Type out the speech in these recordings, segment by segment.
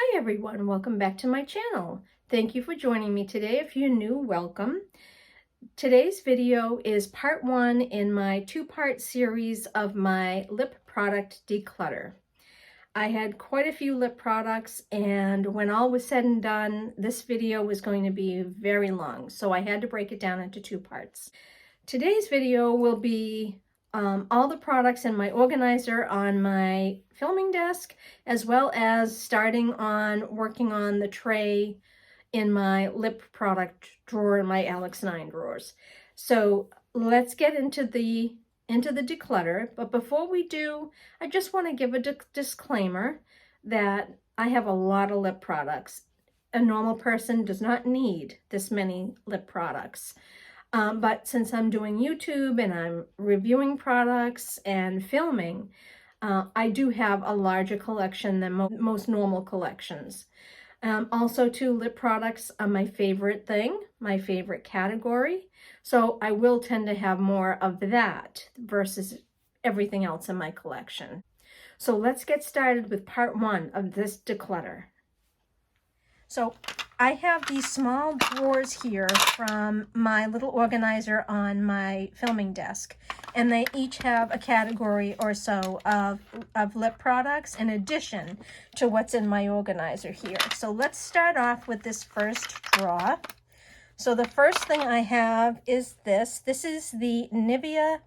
Hi everyone, welcome back to my channel. Thank you for joining me today. If you're new, welcome. Today's video is part one in my two-part series of my lip product declutter. I had quite a few lip products, and when all was said and done, this video was going to be very long, so I had to break it down into two parts. Today's video will be all the products in my organizer on my filming desk, as well as starting on working on the tray in my lip product drawer in my Alex 9 drawers. So let's get into the declutter. But before we do, I just want to give a disclaimer that I have a lot of lip products. A normal person does not need this many lip products. But since I'm doing YouTube and I'm reviewing products and filming, I do have a larger collection than most normal collections. Also, too, lip products are my favorite thing, my favorite category. So I will tend to have more of that versus everything else in my collection. So let's get started with part one of this declutter. So I have these small drawers here from my little organizer on my filming desk, and they each have a category or so of lip products in addition to what's in my organizer here. So let's start off with this first drawer. So the first thing I have is this. This is the Nivea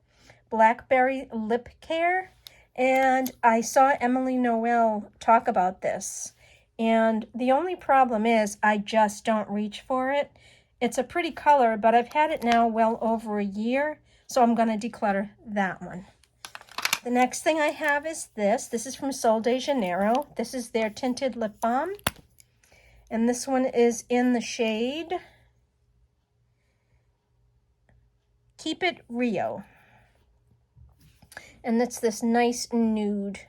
Blackberry Lip Care, and I saw Emily Noel talk about this. And the only problem is I just don't reach for it. It's a pretty color, but I've had it now well over a year, so I'm going to declutter that one. The next thing I have is this. This is from Sol de Janeiro. This is their tinted lip balm. And this one is in the shade Keep It Rio. And it's this nice nude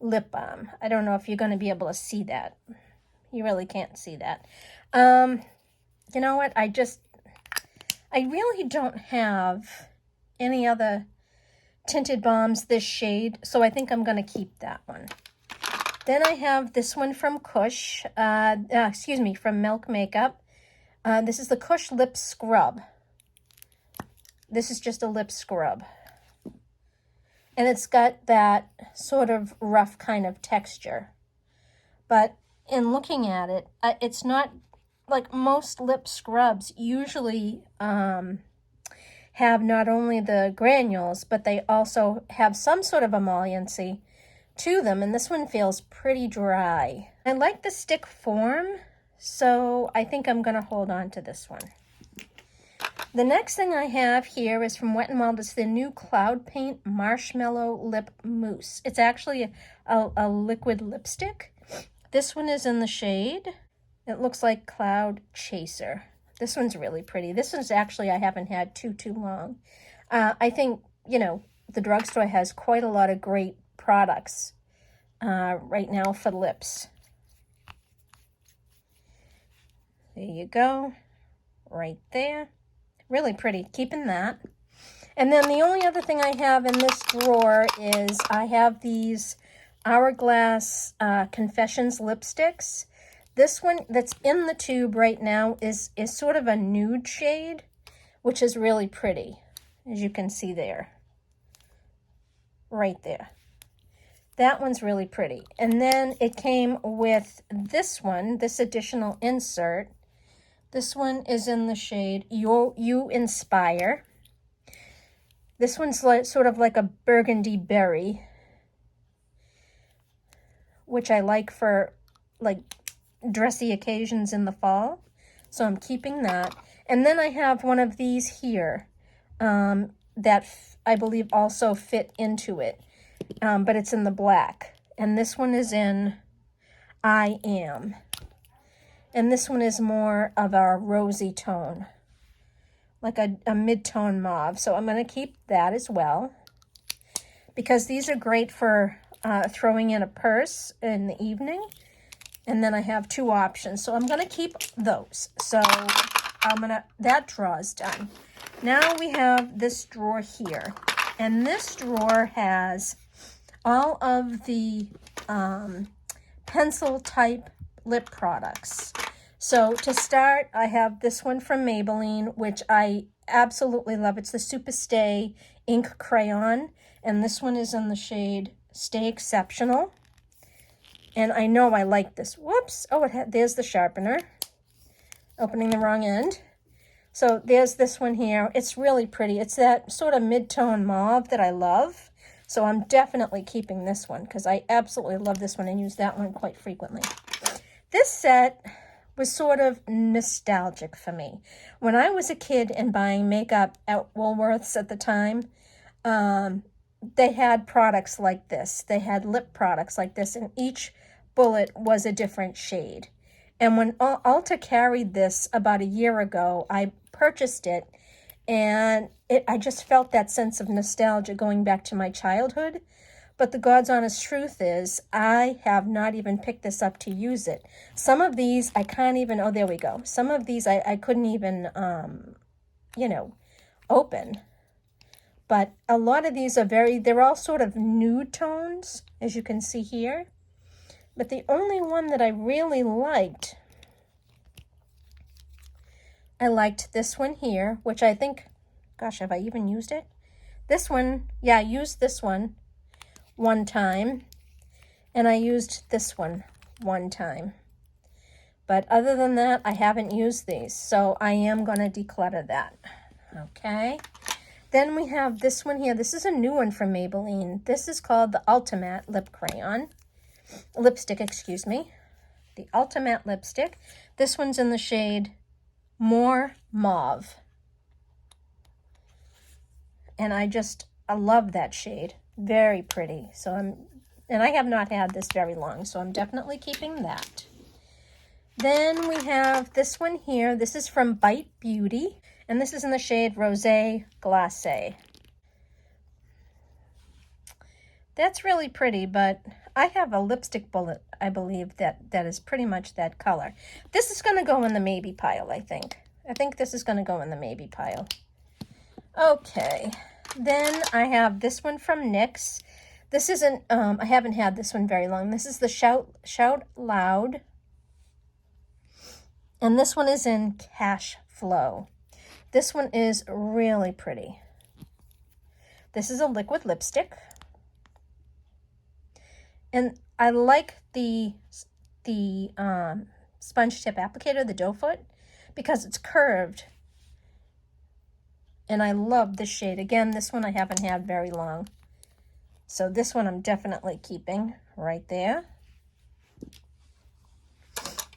lip balm. I don't know if you're going to be able to see that. You really can't see that. You know what? I really don't have any other tinted balms this shade, so I think I'm going to keep that one. Then I have this one from Kush, from Milk Makeup. This is the Kush Lip Scrub. This is just a lip scrub. And it's got that sort of rough kind of texture. But in looking at it, it's not like most lip scrubs usually have not only the granules, but they also have some sort of emolliency to them. And this one feels pretty dry. I like the stick form, so I think I'm going to hold on to this one. The next thing I have here is from Wet n Wild. It's the new Cloud Paint Marshmallow Lip Mousse. It's actually a liquid lipstick. This one is in the shade. It looks like Cloud Chaser. This one's really pretty. This one's actually I haven't had too long. I think, you know, the drugstore has quite a lot of great products right now for lips. There you go. Right there. Really pretty. Keeping that. And then the only other thing I have in this drawer is I have these Hourglass Confessions lipsticks. This one that's in the tube right now is sort of a nude shade, which is really pretty, as you can see there. Right there. That one's really pretty. And then it came with this one, this additional insert. This one is in the shade You Inspire. This one's sort of like a burgundy berry, which I like for like dressy occasions in the fall. So I'm keeping that. And then I have one of these here that I believe also fit into it, but it's in the black. And this one is in I Am. And this one is more of a rosy tone, like a mid-tone mauve. So I'm going to keep that as well, because these are great for throwing in a purse in the evening. And then I have two options. So I'm going to keep those. So that drawer is done. Now we have this drawer here. And this drawer has all of the pencil type lip products. So to start, I have this one from Maybelline, which I absolutely love. It's the Super Stay Ink Crayon, and this one is in the shade Stay Exceptional. And I know I like this. Whoops! Oh, there's the sharpener. Opening the wrong end. So there's this one here. It's really pretty. It's that sort of mid-tone mauve that I love. So I'm definitely keeping this one because I absolutely love this one and use that one quite frequently. This set was sort of nostalgic for me. When I was a kid and buying makeup at Woolworths at the time, they had products like this. They had lip products like this, and each bullet was a different shade. And when Ulta carried this about a year ago, I purchased it, and I just felt that sense of nostalgia going back to my childhood. But the God's honest truth is, I have not even picked this up to use it. Some of these I can't even, oh, there we go. Some of these I couldn't even, open. But a lot of these are they're all sort of nude tones, as you can see here. But the only one that I really liked, I liked this one here, which I think, gosh, have I even used it? This one, yeah, I used this one time, and I used this one time. But other than that, I haven't used these, so I am going to declutter that. Okay. Then we have this one here. This is a new one from Maybelline. This is called the Ultimate Lipstick, excuse me. The Ultimate Lipstick. This one's in the shade More Mauve. And I love that shade. Very pretty. And I have not had this very long, so I'm definitely keeping that. Then we have this one here. This is from Bite Beauty, and this is in the shade Rosé Glacé. That's really pretty, but I have a lipstick bullet, I believe, that is pretty much that color. This is going to go in the maybe pile, I think. I think this is going to go in the maybe pile. Okay. Then I have this one from NYX. This isn't, I haven't had this one very long. This is the Shout Loud. And this one is in Cash Flow. This one is really pretty. This is a liquid lipstick. And I like the sponge tip applicator, the doe foot, because it's curved. And I love this shade. Again, this one I haven't had very long. So this one I'm definitely keeping right there.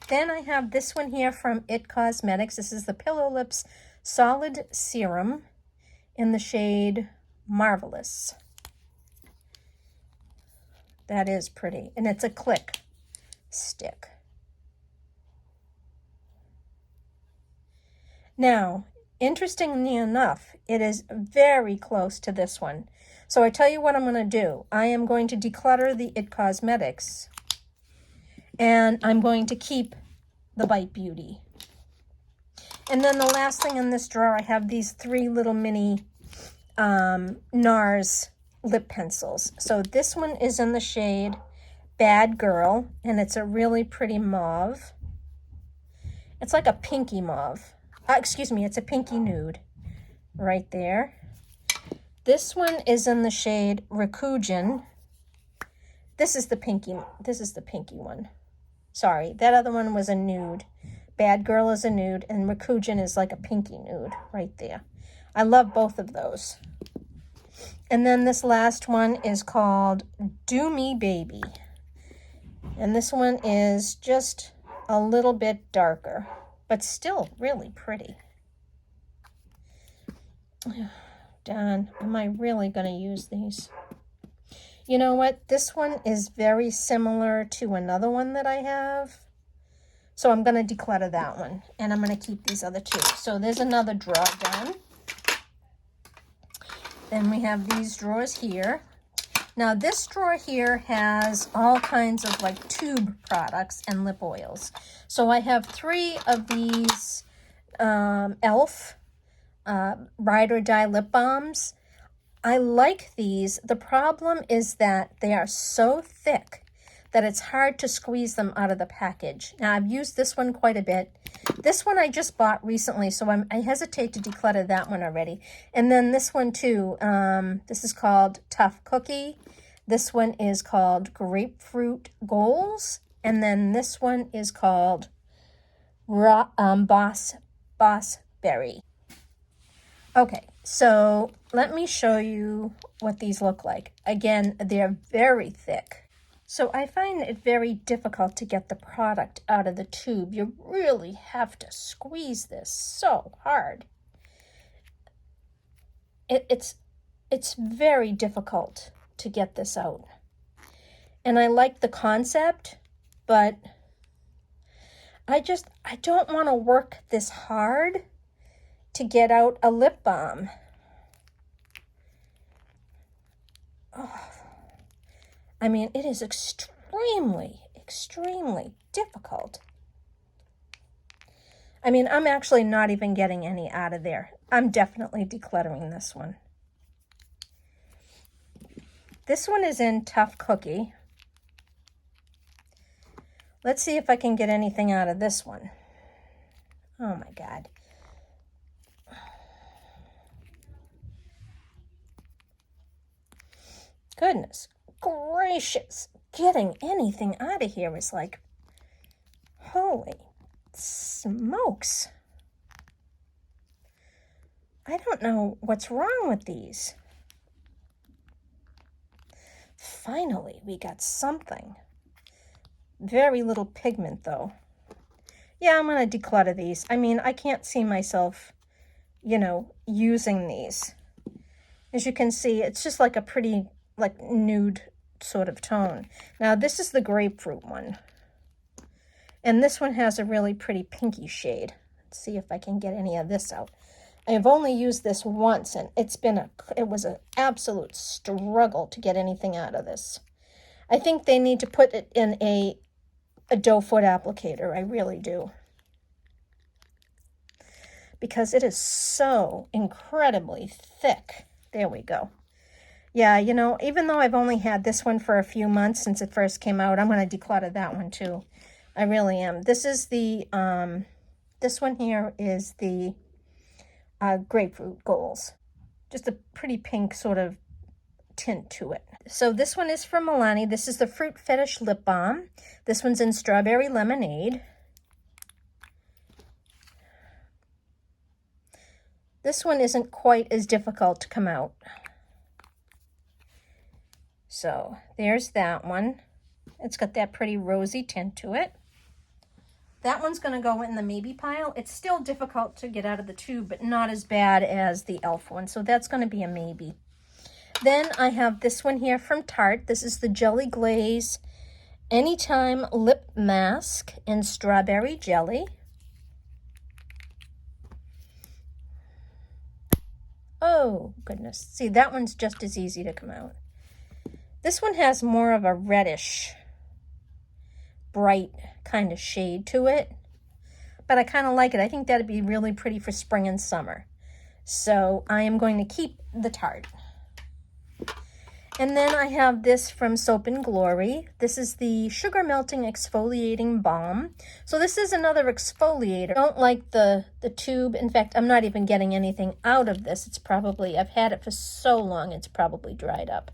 Then I have this one here from IT Cosmetics. This is the Pillow Lips Solid Serum in the shade Marvelous. That is pretty. And it's a click stick. Now, interestingly enough, it is very close to this one. So I tell you what I'm going to do. I am going to declutter the IT Cosmetics, and I'm going to keep the Bite Beauty. And then the last thing in this drawer, I have these 3 little mini Nars Lip Pencils. So this one is in the shade Bad Girl, and it's a really pretty mauve. It's like a pinky mauve. Excuse me, it's a pinky nude right there. This one is in the shade Raccoon. This is the pinky one. Sorry, that other one was a nude. Bad Girl is a nude, and Raccoon is like a pinky nude right there. I love both of those. And then this last one is called Do Me Baby. And this one is just a little bit darker, but still really pretty. Darn, am I really going to use these? You know what? This one is very similar to another one that I have. So I'm going to declutter that one, and I'm going to keep these other 2. So there's another drawer done. Then we have these drawers here. Now this drawer here has all kinds of like tube products and lip oils. So I have 3 of these e.l.f. Ride or Die Lip Balms. I like these. The problem is that they are so thick that it's hard to squeeze them out of the package. Now, I've used this one quite a bit. This one I just bought recently, so I hesitate to declutter that one already. And then this one too, this is called Tough Cookie. This one is called Grapefruit Goals. And then this one is called Boss Berry. Okay, so let me show you what these look like. Again, they're very thick. So I find it very difficult to get the product out of the tube. You really have to squeeze this so hard. It's very difficult to get this out. And I like the concept, but I don't want to work this hard to get out a lip balm. Oh. I mean, it is extremely, extremely difficult. I mean, I'm actually not even getting any out of there. I'm definitely decluttering this one. This one is in Tough Cookie. Let's see if I can get anything out of this one. Oh my God. Goodness gracious, getting anything out of here is like, holy smokes. I don't know what's wrong with these. Finally, we got something. Very little pigment though. Yeah, I'm going to declutter these. I mean, I can't see myself, you know, using these. As you can see, it's just like a pretty, like, nude sort of tone. Now, this is the grapefruit one. And this one has a really pretty pinky shade. Let's see if I can get any of this out. I have only used this once, and it was an absolute struggle to get anything out of this. I think they need to put it in a doe foot applicator. I really do. Because it is so incredibly thick. There we go. Yeah, you know, even though I've only had this one for a few months since it first came out, I'm going to declutter that one too. I really am. This is the, this one here is the Grapefruit Goals. Just a pretty pink sort of tint to it. So this one is from Milani. This is the Fruit Fetish Lip Balm. This one's in Strawberry Lemonade. This one isn't quite as difficult to come out. So there's that one. It's got that pretty rosy tint to it. That one's going to go in the maybe pile. It's still difficult to get out of the tube, but not as bad as the e.l.f. one. So that's going to be a maybe. Then I have this one here from Tarte. This is the Jelly Glaze Anytime Lip Mask in Strawberry Jelly. Oh, goodness. See, that one's just as easy to come out. This one has more of a reddish, bright kind of shade to it. But I kind of like it. I think that'd be really pretty for spring and summer. So I am going to keep the Tarte. And then I have this from Soap & Glory. This is the Sugar Melting Exfoliating Balm. So this is another exfoliator. I don't like the tube. In fact, I'm not even getting anything out of this. It's probably, I've had it for so long, it's probably dried up.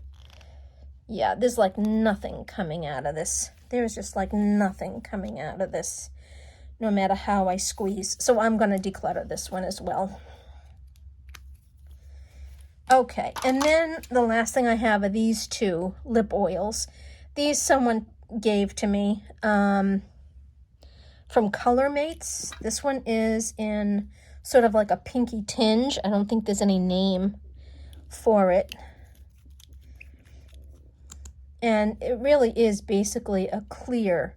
Yeah, there's like nothing coming out of this. There's just like nothing coming out of this, no matter how I squeeze. So I'm going to declutter this one as well. Okay, and then the last thing I have are these two lip oils. These someone gave to me from Colormates. This one is in sort of like a pinky tinge. I don't think there's any name for it. And it really is basically a clear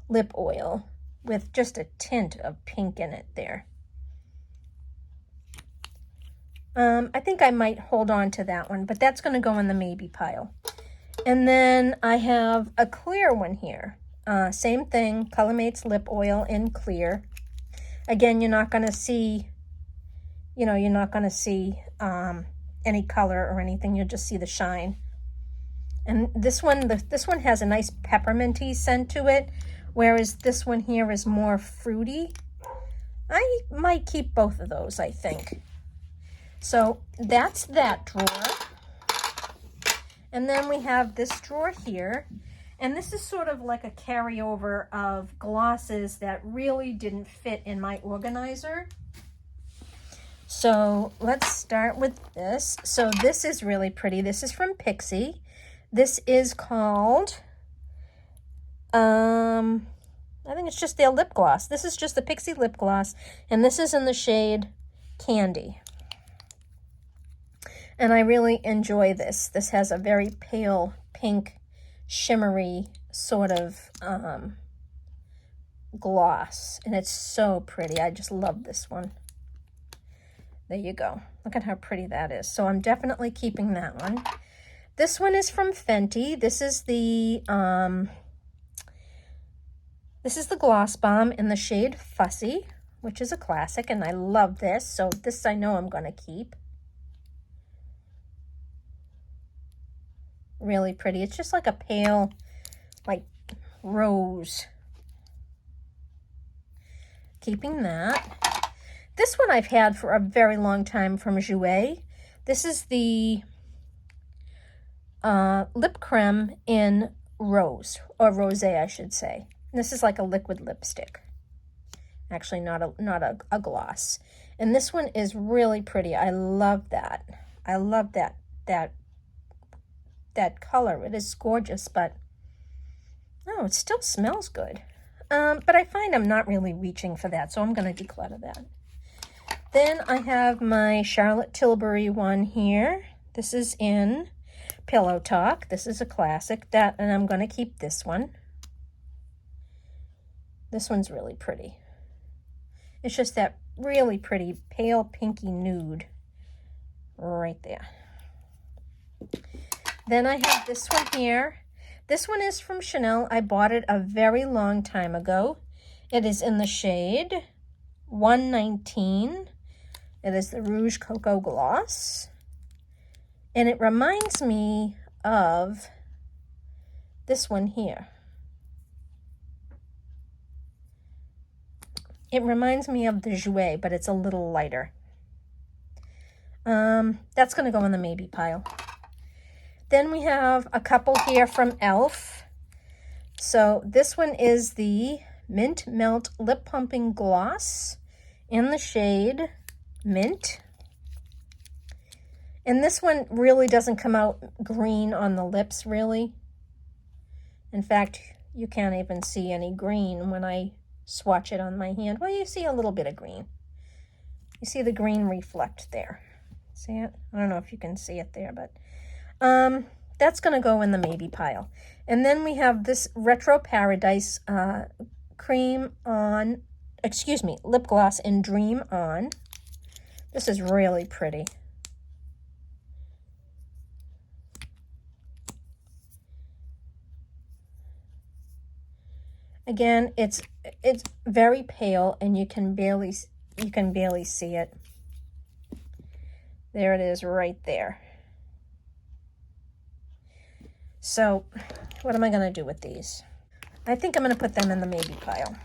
lip oil with just a tint of pink in it there. I think I might hold on to that one, but that's going to go in the maybe pile. And then I have a clear one here. Same thing, Colormates lip oil in clear. Again, you're not going to see, you know, you're not going to see any color or anything. You'll just see the shine. And this one, this one has a nice pepperminty scent to it, whereas this one here is more fruity. I might keep both of those, I think. So that's that drawer. And then we have this drawer here. And this is sort of like a carryover of glosses that really didn't fit in my organizer. So let's start with this. So this is really pretty. This is from Pixie. This is called, I think it's just their lip gloss. This is just the Pixie lip gloss, and this is in the shade Candy. And I really enjoy this. This has a very pale pink, shimmery sort of gloss, and it's so pretty. I just love this one. There you go. Look at how pretty that is. So I'm definitely keeping that one. This one is from Fenty. This is the Gloss Bomb in the shade Fussy, which is a classic, and I love this. So this I know I'm going to keep. Really pretty. It's just like a pale, like rose. Keeping that. This one I've had for a very long time from Jouer. This is the lip creme in rose, or rosé, I should say. This is like a liquid lipstick. Actually, not a gloss. And this one is really pretty. I love that. I love that color. It is gorgeous, but oh, it still smells good. But I find I'm not really reaching for that, so I'm going to declutter that. Then I have my Charlotte Tilbury one here. This is in Pillow Talk. This is a classic, and I'm going to keep this one. This one's really pretty. It's just that really pretty pale pinky nude right there. Then I have this one here. This one is from Chanel. I bought it a very long time ago. It is in the shade 119. It is the Rouge Cocoa Gloss. And it reminds me of this one here. It reminds me of the Jouer, but it's a little lighter. That's going to go in the maybe pile. Then we have a couple here from e.l.f. So this one is the Mint Melt Lip Pumping Gloss in the shade Mint. And this one really doesn't come out green on the lips, really. In fact, you can't even see any green when I swatch it on my hand. Well, you see a little bit of green. You see the green reflect there. See it? I don't know if you can see it there, but that's going to go in the maybe pile. And then we have this Retro Paradise lip gloss in Dream On. This is really pretty. Again, it's very pale, and you can barely see it. There it is right there. So, what am I going to do with these? I think I'm going to put them in the maybe pile.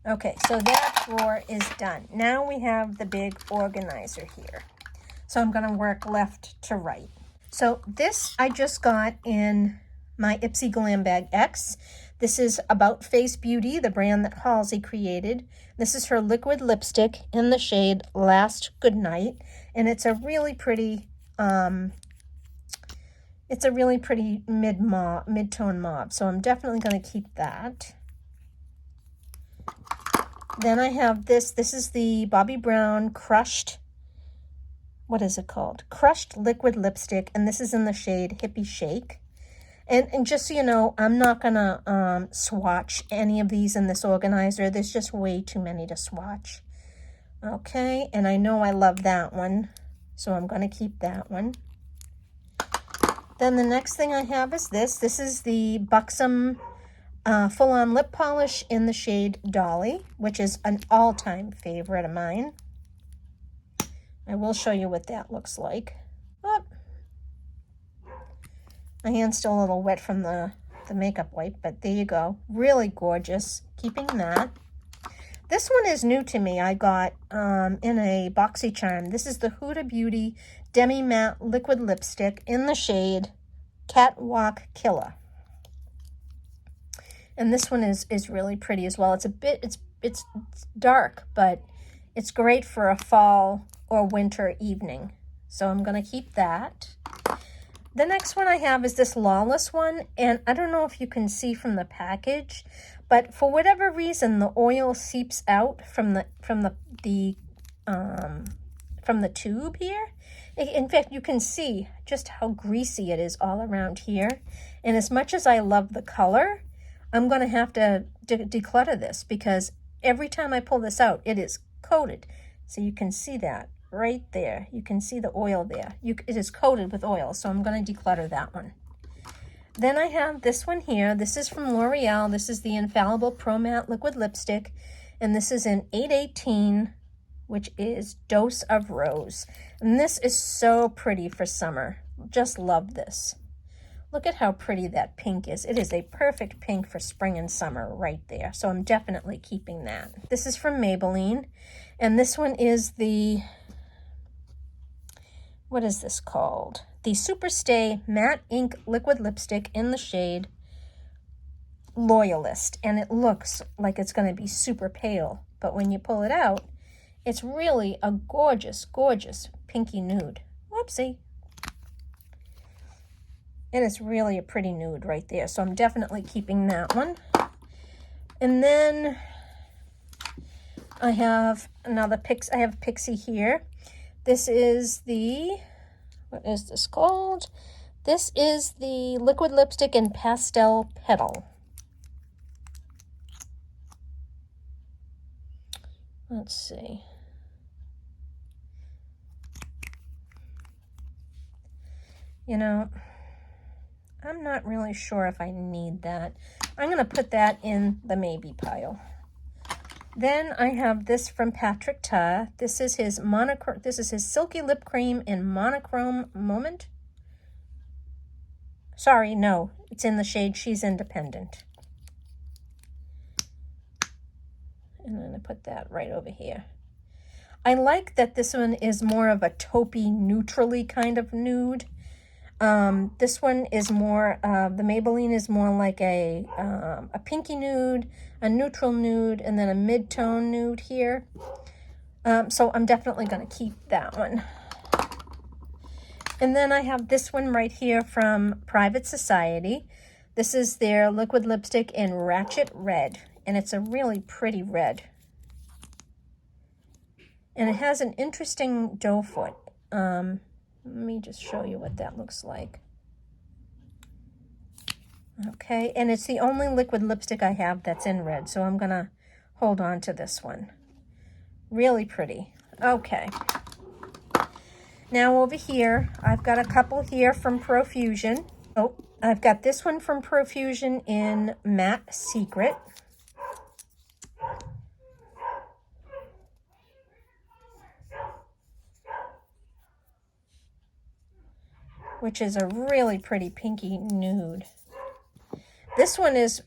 Okay, so that drawer is done. Now we have the big organizer here. So I'm going to work left to right. So this I just got in my Ipsy Glam Bag X. This is About Face Beauty, the brand that Halsey created. This is her liquid lipstick in the shade Last Goodnight, and it's a really pretty mid-tone mauve. So I'm definitely going to keep that. Then I have this. This is the Bobbi Brown Crushed. What is it called? Crushed Liquid Lipstick, and this is in the shade Hippie Shake. And just so you know, I'm not going to swatch any of these in this organizer. There's just way too many to swatch. Okay, and I know I love that one, so I'm going to keep that one. Then the next thing I have is this. This is the Buxom Full-On Lip Polish in the shade Dolly, which is an all-time favorite of mine. I will show you what that looks like. Oh. My hand's still a little wet from the makeup wipe, but there you go. Really gorgeous. Keeping that. This one is new to me. I got in a BoxyCharm. This is the Huda Beauty Demi Matte Liquid Lipstick in the shade Catwalk Killer. And this one is really pretty as well. It's a bit, it's dark, but it's great for a fall or winter evening. So I'm going to keep that. The next one I have is this Lawless one, and I don't know if you can see from the package, but for whatever reason, the oil seeps out from the tube here. In fact, you can see just how greasy it is all around here. And as much as I love the color, I'm going to have to declutter this because every time I pull this out, it is coated. So you can see that right there. You can see the oil there. It is coated with oil, so I'm going to declutter that one. Then I have this one here. This is from L'Oreal. This is the Infallible Pro Matte Liquid Lipstick, and this is in 818, which is Dose of Rose. And this is so pretty for summer. Just love this. Look at how pretty that pink is. It is a perfect pink for spring and summer right there. So I'm definitely keeping that. This is from Maybelline. And this one is the, what is this called? The Superstay Matte Ink Liquid Lipstick in the shade Loyalist. And it looks like it's going to be super pale. But when you pull it out, it's really a gorgeous, gorgeous pinky nude. Whoopsie. And it's really a pretty nude right there. So I'm definitely keeping that one. And then I have another I have Pixie here. This is the, what is this called? This is the Liquid Lipstick in Pastel Petal. Let's see. You know, I'm not really sure if I need that. I'm going to put that in the maybe pile. Then I have this from Patrick Ta. This is his Silky Lip Cream in Monochrome Moment. Sorry, no, it's in the shade She's Independent. And I'm going to put that right over here. I like that this one is more of a taupey, neutrally kind of nude. This one is more, the Maybelline is more like a pinky nude, a neutral nude, and then a mid-tone nude here. So I'm definitely going to keep that one. And then I have this one right here from Private Society. This is their liquid lipstick in Ratchet Red, and it's a really pretty red. And it has an interesting doe foot. Let me just show you what that looks like. Okay, and it's the only liquid lipstick I have that's in red, so I'm going to hold on to this one. Really pretty. Okay. Now over here, I've got a couple here from Profusion. Oh, I've got this one from Profusion in Matte Secret. Which is a really pretty pinky nude. This one is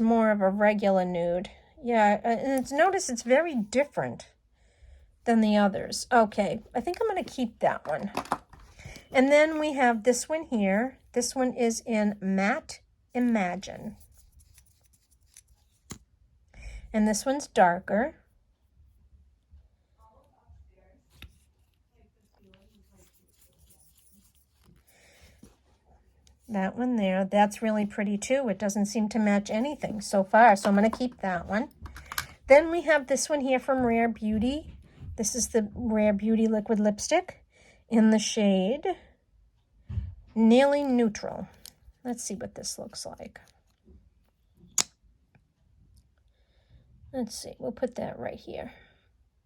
more of a regular nude. Yeah, and notice it's very different than the others. Okay, I think I'm going to keep that one. And then we have this one here. This one is in Matte Imagine. And this one's darker. That one there, that's really pretty too. It doesn't seem to match anything so far, so I'm going to keep that one. Then we have this one here from Rare Beauty. This is the Rare Beauty liquid lipstick in the shade Nearly Neutral. Let's see what this looks like. Let's see, we'll put that right here.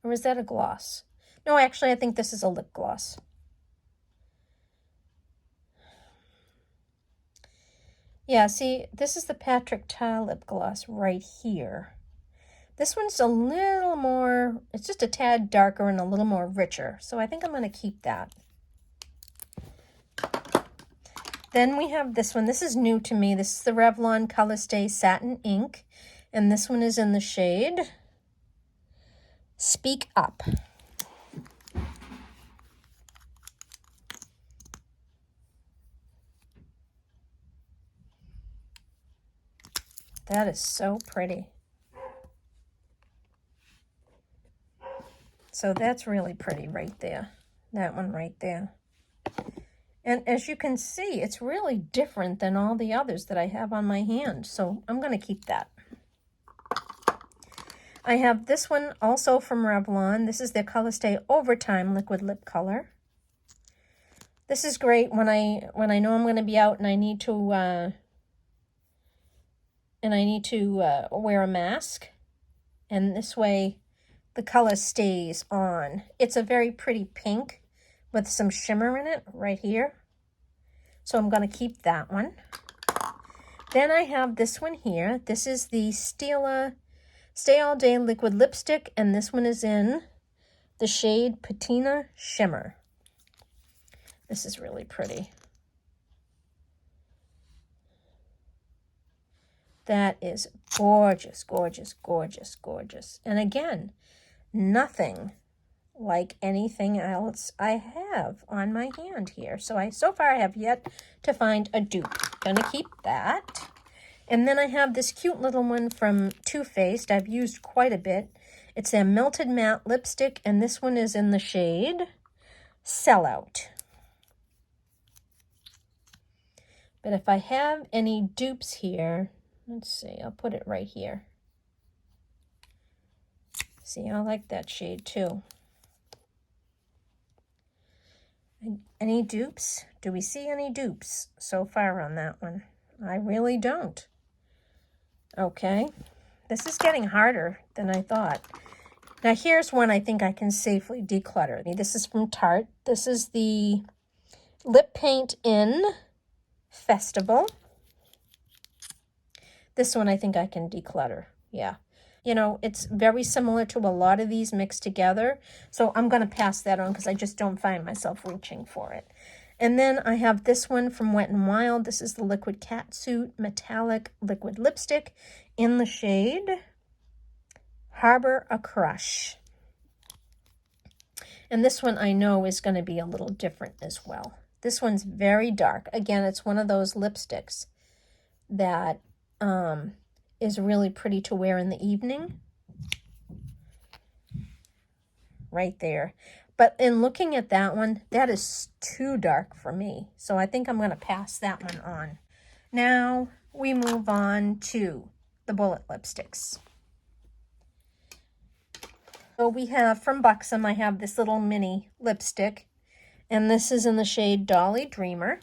Or is that a gloss? No, actually, I think this is a lip gloss. Yeah, see, this is the Patrick Ta lip gloss right here. This one's a little more, it's just a tad darker and a little more richer. So I think I'm going to keep that. Then we have this one. This is new to me. This is the Revlon Colorstay Satin Ink. And this one is in the shade Speak Up. That is so pretty. So that's really pretty right there. That one right there. And as you can see, it's really different than all the others that I have on my hand. So I'm going to keep that. I have this one also from Revlon. This is their Colorstay Overtime Liquid Lip Color. This is great when I know I'm going to be out and I need to wear a mask. And this way the color stays on. It's a very pretty pink with some shimmer in it right here. So I'm going to keep that one. Then I have this one here. This is the Stila Stay All Day Liquid Lipstick, and this one is in the shade Patina Shimmer. This is really pretty. That is gorgeous, gorgeous, gorgeous, gorgeous. And again, nothing like anything else I have on my hand here. So far I have yet to find a dupe. Gonna keep that. And then I have this cute little one from Too Faced. I've used quite a bit. It's a Melted Matte Lipstick, and this one is in the shade Sellout. But if I have any dupes here, let's see, I'll put it right here. See, I like that shade too. Any dupes? Do we see any dupes so far on that one? I really don't. Okay, this is getting harder than I thought. Now here's one I think I can safely declutter. This is from Tarte. This is the Lip Paint in Festival. This one I think I can declutter, yeah. You know, it's very similar to a lot of these mixed together. So I'm going to pass that on because I just don't find myself reaching for it. And then I have this one from Wet n Wild. This is the Liquid Catsuit Metallic Liquid Lipstick in the shade Harbor a Crush. And this one I know is going to be a little different as well. This one's very dark. Again, it's one of those lipsticks that is really pretty to wear in the evening. Right there. But in looking at that one, that is too dark for me. So I think I'm going to pass that one on. Now we move on to the bullet lipsticks. So we have from Buxom, I have this little mini lipstick. And this is in the shade Dolly Dreamer.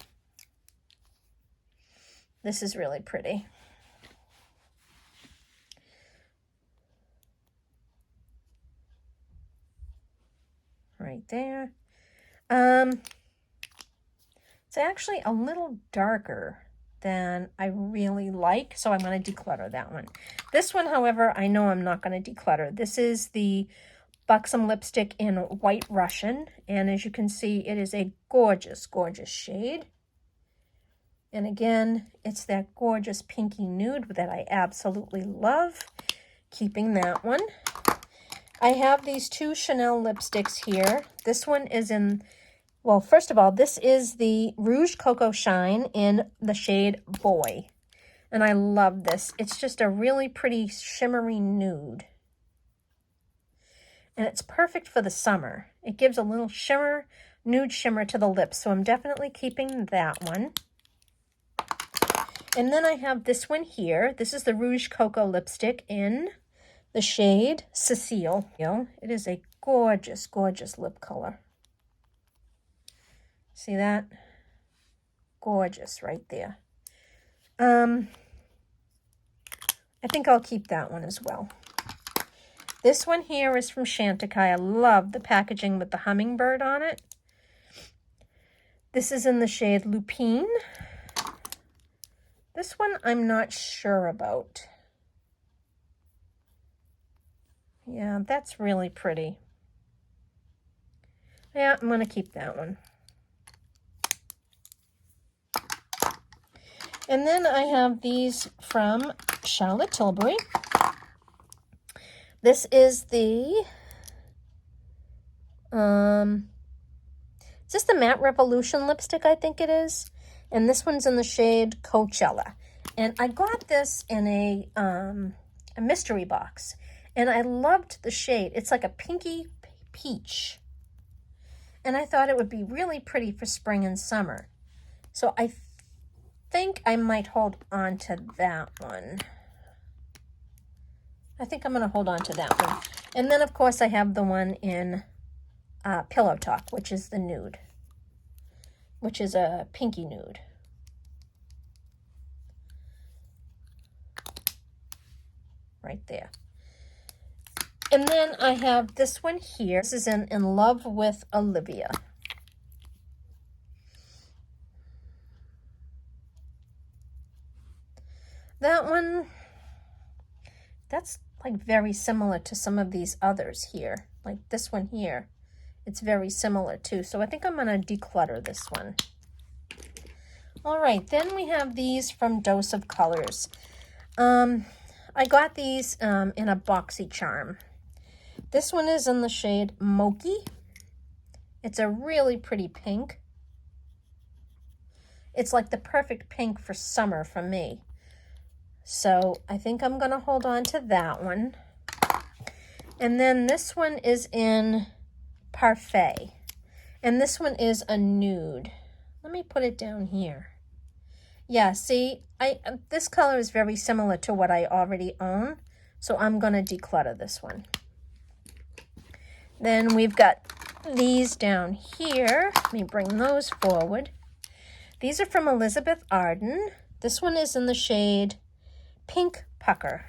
This is really pretty. Right there. It's actually a little darker than I really like, so I'm going to declutter that one. This one, however, I know I'm not going to declutter. This is the Buxom lipstick in White Russian, and as you can see, it is a gorgeous, gorgeous shade. And again, it's that gorgeous pinky nude that I absolutely love. Keeping that one. I have these two Chanel lipsticks here. This one is in, well, first of all, this is the Rouge Coco Shine in the shade Boy. And I love this. It's just a really pretty shimmery nude. And it's perfect for the summer. It gives a little shimmer, nude shimmer to the lips. So I'm definitely keeping that one. And then I have this one here. This is the Rouge Coco lipstick in the shade Cecile. It is a gorgeous, gorgeous lip color. See that? Gorgeous right there. I think I'll keep that one as well. This one here is from Chantecaille. I love the packaging with the hummingbird on it. This is in the shade Lupine. This one I'm not sure about. Yeah, that's really pretty. Yeah, I'm going to keep that one. And then I have these from Charlotte Tilbury. This is the, is this the Matte Revolution lipstick, I think it is? And this one's in the shade Coachella. And I got this in a mystery box. And I loved the shade. It's like a pinky peach. And I thought it would be really pretty for spring and summer. So I think I might hold on to that one. I think I'm going to hold on to that one. And then, of course, I have the one in Pillow Talk, which is the nude, which is a pinky nude. Right there. And then I have this one here. This is in Love with Olivia. That one, that's like very similar to some of these others here. Like this one here, it's very similar too. So I think I'm going to declutter this one. All right, then we have these from Dose of Colors. I got these in a boxy charm. This one is in the shade Mochi. It's a really pretty pink. It's like the perfect pink for summer for me. So I think I'm going to hold on to that one. And then this one is in Parfait. And this one is a nude. Let me put it down here. Yeah, see, this color is very similar to what I already own. So I'm going to declutter this one. Then we've got these down here. Let me bring those forward. These are from Elizabeth Arden. This one is in the shade Pink Pucker.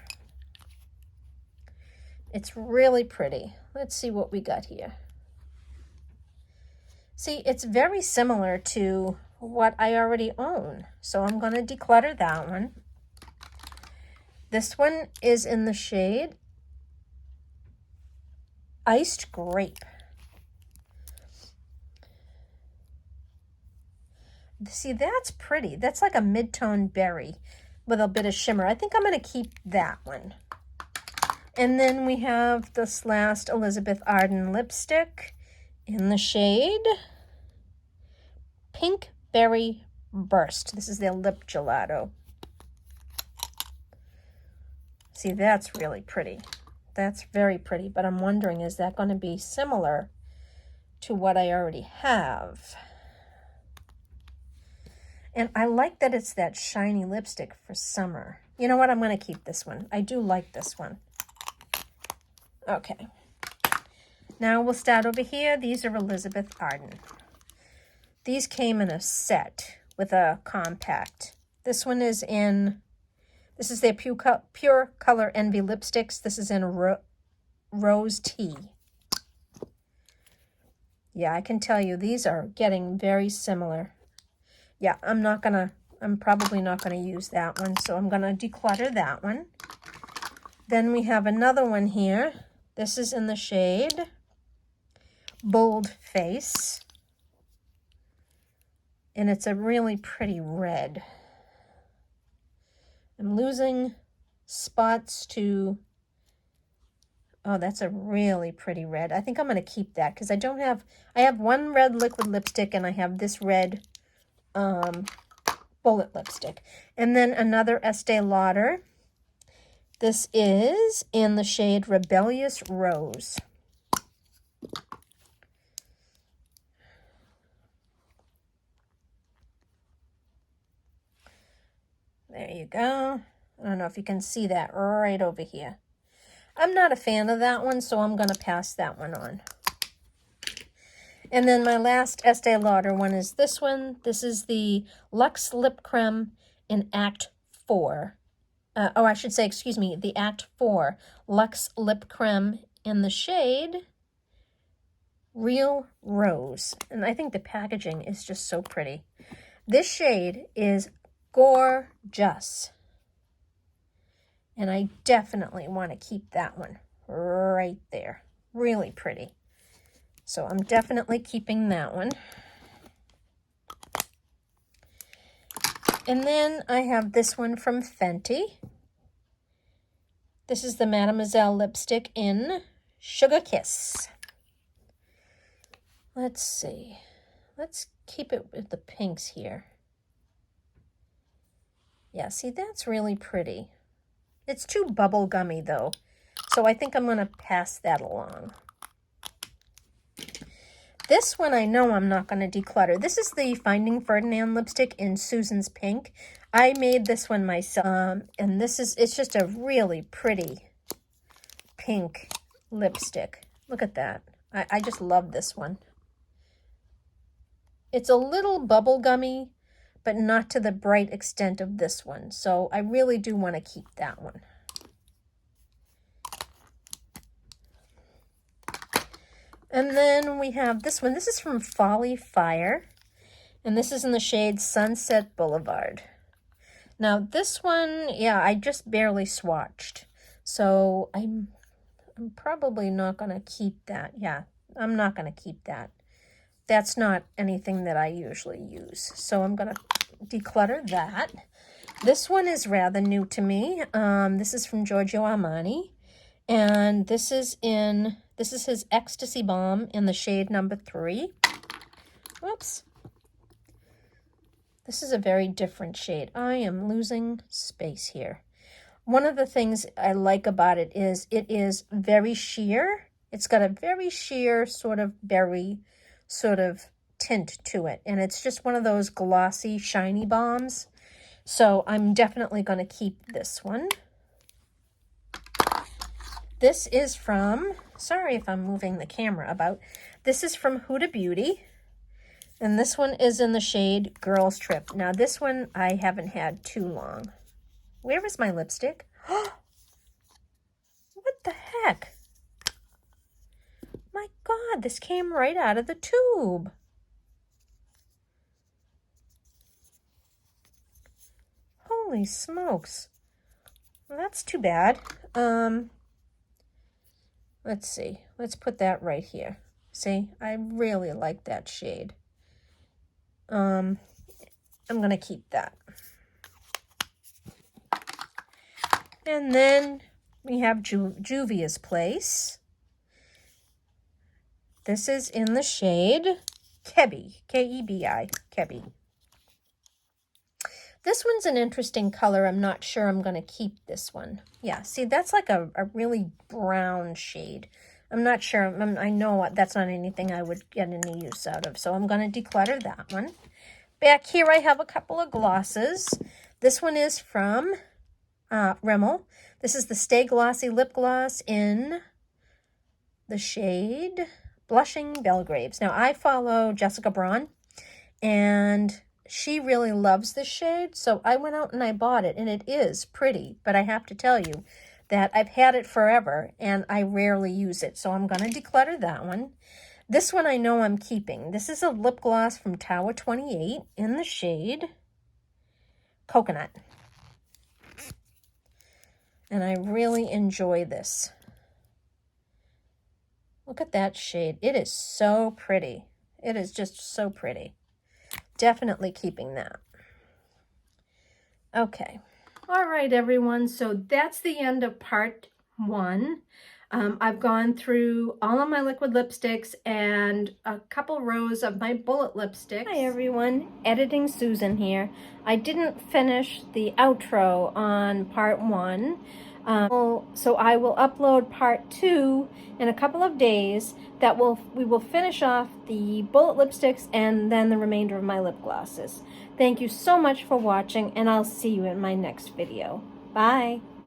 It's really pretty. Let's see what we got here. See, it's very similar to what I already own. So I'm going to declutter that one. This one is in the shade Iced Grape. See, that's pretty. That's like a mid-tone berry with a bit of shimmer. I think I'm going to keep that one. And then we have this last Elizabeth Arden lipstick in the shade Pink Berry Burst. This is their lip gelato. See, that's really pretty. That's very pretty, but I'm wondering, is that going to be similar to what I already have? And I like that it's that shiny lipstick for summer. You know what? I'm going to keep this one. I do like this one. Okay. Now we'll start over here. These are Elizabeth Arden. These came in a set with a compact. This one is in, this is their Pure Color Envy lipsticks. This is in Rose Tea. Yeah, I can tell you these are getting very similar. Yeah, I'm probably not gonna use that one, so I'm gonna declutter that one. Then we have another one here. This is in the shade Bold Face. And it's a really pretty red. I'm losing spots to, oh, that's a really pretty red. I think I'm going to keep that because I have one red liquid lipstick and I have this red bullet lipstick. And then another Estee Lauder. This is in the shade Rebellious Rose. There you go. I don't know if you can see that right over here. I'm not a fan of that one, so I'm going to pass that one on. And then my last Estee Lauder one is this one. This is the Luxe Lip Creme in Act 4. I should say, excuse me, the Act 4 Luxe Lip Creme in the shade Real Rose. And I think the packaging is just so pretty. This shade is gorgeous. And I definitely want to keep that one right there. Really pretty. So I'm definitely keeping that one. And then I have this one from Fenty. This is the Mademoiselle lipstick in Sugar Kiss. Let's see. Let's keep it with the pinks here. Yeah, see, that's really pretty. It's too bubble gummy though, so I think I'm going to pass that along. This one I know I'm not going to declutter. This is the Finding Ferdinand lipstick in Susan's Pink. I made this one myself, and it's just a really pretty pink lipstick. Look at that. I just love this one. It's a little bubble gummy, but not to the bright extent of this one. So I really do want to keep that one. And then we have this one. This is from Folly Fire. And this is in the shade Sunset Boulevard. Now this one, yeah, I just barely swatched. So I'm probably not going to keep that. Yeah, I'm not going to keep that. That's not anything that I usually use. So I'm going to declutter that. This one is rather new to me. This is from Giorgio Armani. And this is his Ecstasy Balm in the shade number 3. Whoops. This is a very different shade. I am losing space here. One of the things I like about it is very sheer. It's got a very sheer sort of berry sort of tint to it. And it's just one of those glossy, shiny balms. So I'm definitely going to keep this one. This is from, sorry if I'm moving the camera about, this is from Huda Beauty. And this one is in the shade Girls Trip. Now this one I haven't had too long. Where is my lipstick? What the heck? My God, this came right out of the tube. Holy smokes. Well, that's too bad. Let's see. Let's put that right here. See, I really like that shade. I'm going to keep that. And then we have Juvia's Place. This is in the shade Kebi, K-E-B-I, Kebi. This one's an interesting color. I'm not sure I'm going to keep this one. Yeah, see, that's like a really brown shade. I'm not sure. I know that's not anything I would get any use out of, so I'm going to declutter that one. Back here I have a couple of glosses. This one is from Rimmel. This is the Stay Glossy Lip Gloss in the shade Blushing Belgraves. Now, I follow Jessica Braun, and she really loves this shade, so I went out and I bought it, and it is pretty, but I have to tell you that I've had it forever, and I rarely use it, so I'm going to declutter that one. This one I know I'm keeping. This is a lip gloss from Tower 28 in the shade Coconut. And I really enjoy this. Look at that shade. It is so pretty. It is just so pretty. Definitely keeping that. Okay. All right, everyone. So that's the end of part 1. I've gone through all of my liquid lipsticks and a couple rows of my bullet lipsticks. Hi, everyone. Editing Susan here. I didn't finish the outro on part 1. So I will upload part 2 in a couple of days. We will finish off the bullet lipsticks and then the remainder of my lip glosses. Thank you so much for watching, and I'll see you in my next video. Bye!